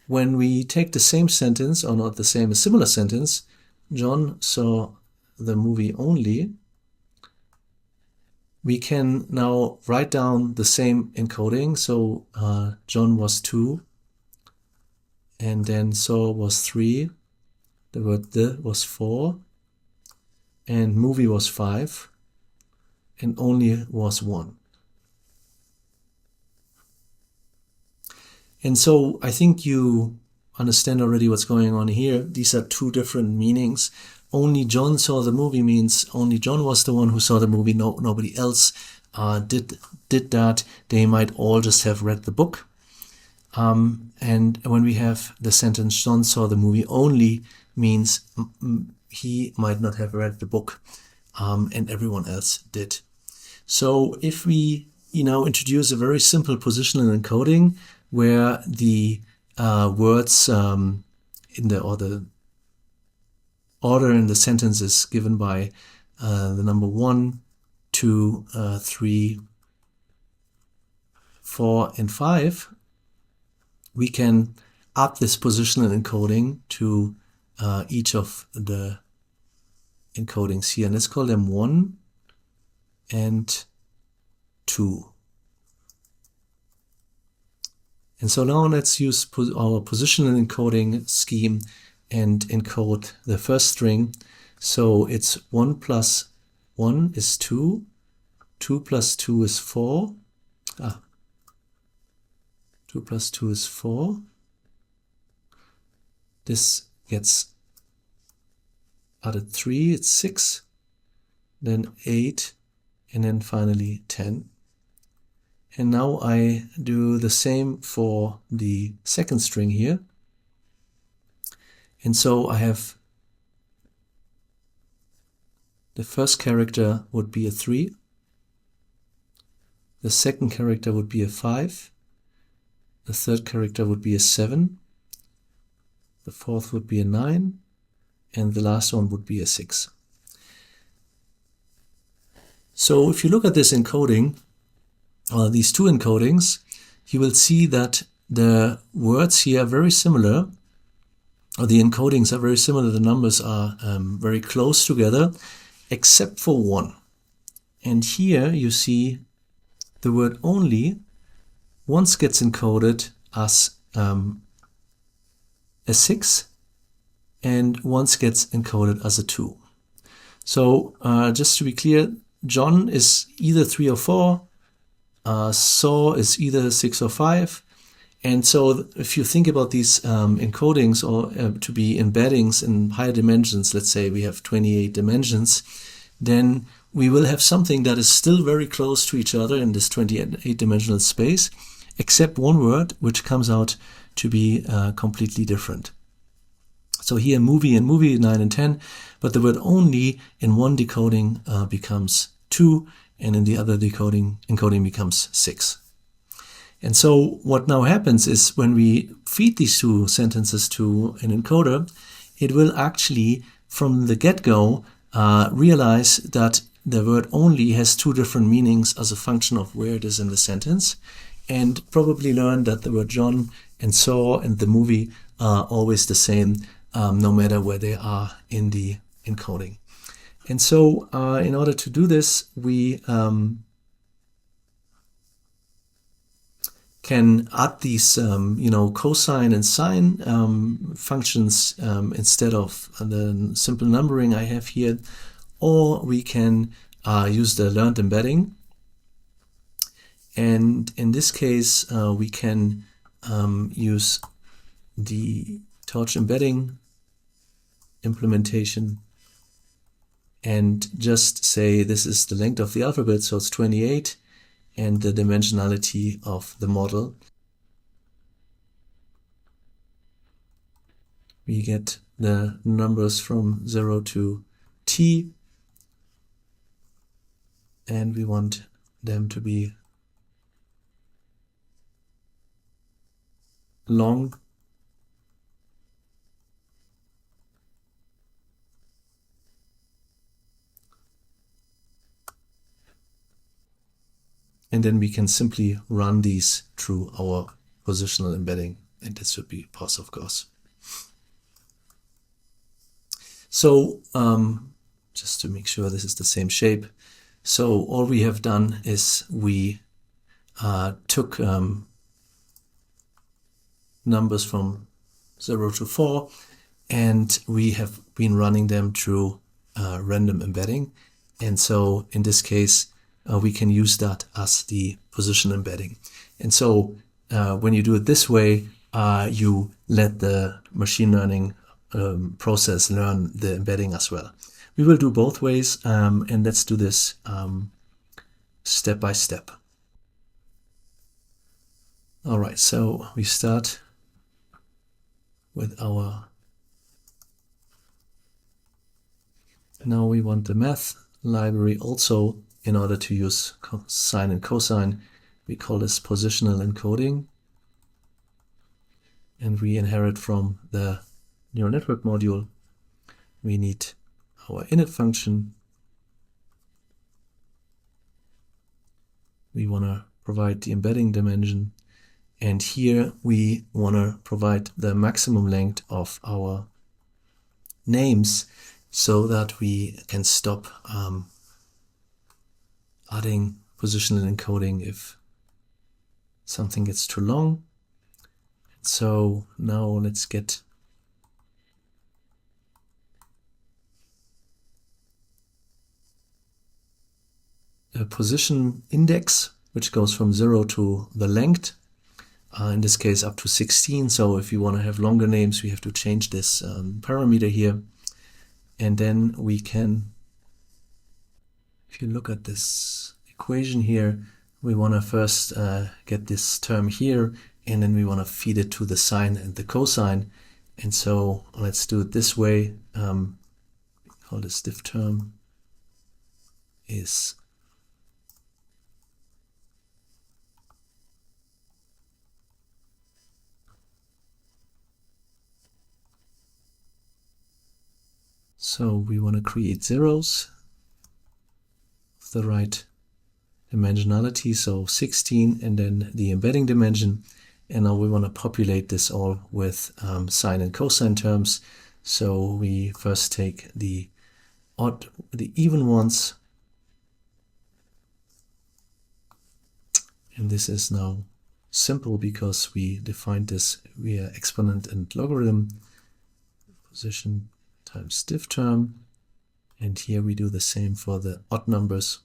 when we take the same sentence, or not the same, a similar sentence, John saw the movie only, we can now write down the same encoding. So John was 2, and then saw was 3, the word the was 4, and movie was 5, and only was 1. And so I think you understand already what's going on here. These are two different meanings. Only John saw the movie means only John was the one who saw the movie. Nobody else did that. They might all just have read the book. And when we have the sentence John saw the movie only, means he might not have read the book and everyone else did. So if we introduce a very simple positional encoding where the words in the order in the sentence is given by the number 1, 2, 3, 4, and 5, we can add this positional encoding to each of the encodings here. And let's call them 1 and 2. And so now let's use our positional encoding scheme and encode the first string. So it's 1 plus 1 is 2, 2 plus 2 is 4. 2 plus 2 is 4. This gets added 3, it's 6, then 8, and then finally 10. And now I do the same for the second string here. And so I have the first character would be a 3. The second character would be a 5. The third character would be a 7. The fourth would be a 9. And the last one would be a 6. So if you look at this encoding, these two encodings, you will see that the words here are very similar, or the encodings are very similar. The numbers are very close together, except for one. And here you see the word only once gets encoded as a 6 and once gets encoded as a 2. So just to be clear, John is either 3 or 4, Saw is either 6 or 5. And so if you think about these encodings or to be embeddings in higher dimensions, let's say we have 28 dimensions, then we will have something that is still very close to each other in this 28-dimensional space, except one word which comes out to be completely different. So here movie and movie 9 and 10, but the word only in one decoding becomes 2, and in the other encoding becomes 6. And so what now happens is when we feed these two sentences to an encoder, it will actually from the get-go realize that the word only has two different meanings as a function of where it is in the sentence, and probably learn that the word John and Saw and the movie are always the same, no matter where they are in the encoding. And so in order to do this, we can add these cosine and sine functions instead of the simple numbering I have here, or we can use the learned embedding. And in this case, we can use the torch embedding implementation and just say this is the length of the alphabet, so it's 28, and the dimensionality of the model. We get the numbers from 0 to T, and we want them to be long. And then we can simply run these through our positional embedding, and this should be pos, of course. So just to make sure this is the same shape. So all we have done is we took numbers from 0 to 4, and we have been running them through random embedding. And so in this case, we can use that as the position embedding. And so when you do it this way, you let the machine learning process learn the embedding as well. We will do both ways, and let's do this step by step. All right, so we start with our, now we want the math library also. In order to use sine and cosine, we call this positional encoding. And we inherit from the neural network module. We need our init function. We want to provide the embedding dimension. And here we want to provide the maximum length of our names so that we can stop adding positional encoding if something gets too long. So now let's get a position index, which goes from 0 to the length, in this case up to 16. So if you want to have longer names, we have to change this parameter here. And then we can, if you look at this equation here, we want to first get this term here, and then we want to feed it to the sine and the cosine. And so let's do it this way. Call this diff term is so we want to create zeros of the right dimensionality, so 16, and then the embedding dimension. And now we want to populate this all with sine and cosine terms. So we first take the even ones, and this is now simple because we defined this via exponent and logarithm, position times diff term, and here we do the same for the odd numbers.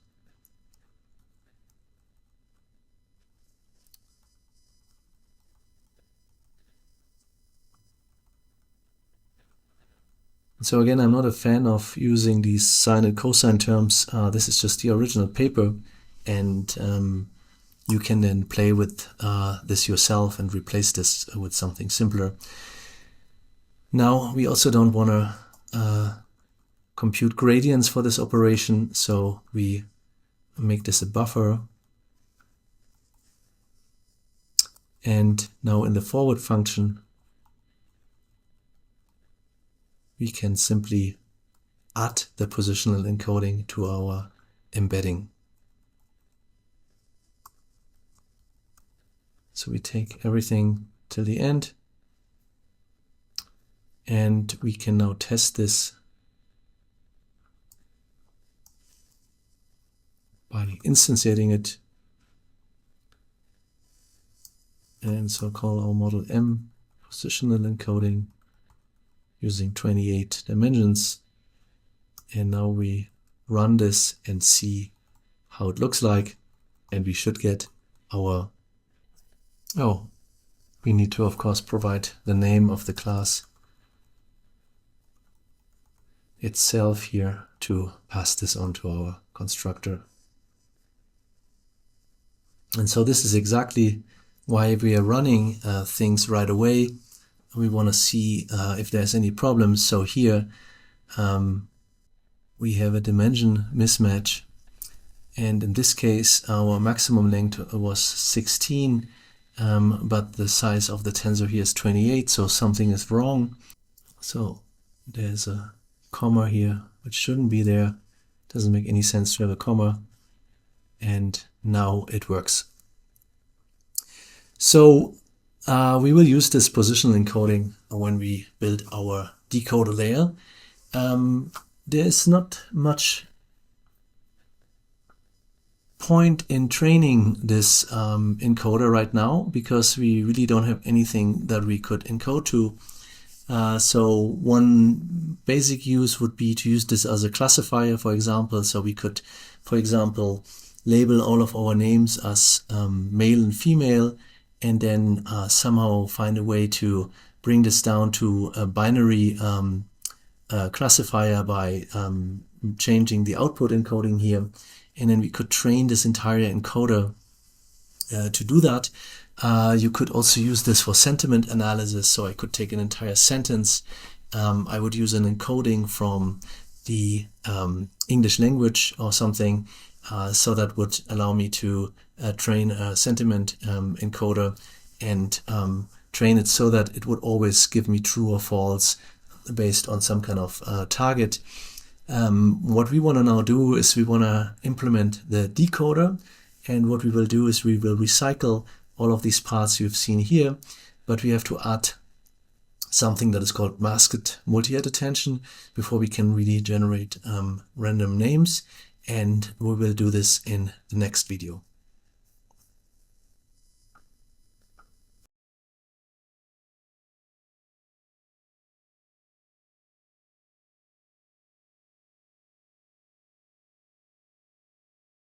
So again, I'm not a fan of using these sine and cosine terms. This is just the original paper, and you can then play with this yourself and replace this with something simpler. Now we also don't want to compute gradients for this operation, so we make this a buffer. And now in the forward function, we can simply add the positional encoding to our embedding. So we take everything till the end, and we can now test this by instantiating it. And so call our model M positional encoding using 28 dimensions. And now we run this and see how it looks like. And we should get our, we need to of course provide the name of the class itself here to pass this on to our constructor. And so this is exactly why we are running things right away. We want to see if there's any problems. So here we have a dimension mismatch, and in this case our maximum length was 16, but the size of the tensor here is 28, so something is wrong. So there's a comma here which shouldn't be there. Doesn't make any sense to have a comma, and now it works. So we will use this positional encoding when we build our decoder layer. There's not much point in training this encoder right now because we really don't have anything that we could encode to. So one basic use would be to use this as a classifier, for example. So we could, for example, label all of our names as male and female, and then somehow find a way to bring this down to a binary classifier by changing the output encoding here. And then we could train this entire encoder to do that. You could also use this for sentiment analysis. So I could take an entire sentence. I would use an encoding from the English language or something. So that would allow me to train a sentiment encoder and train it so that it would always give me true or false based on some kind of target. What we want to now do is we want to implement the decoder, and what we will do is we will recycle all of these parts you've seen here, but we have to add something that is called masked multi-head attention before we can really generate random names. And we will do this in the next video.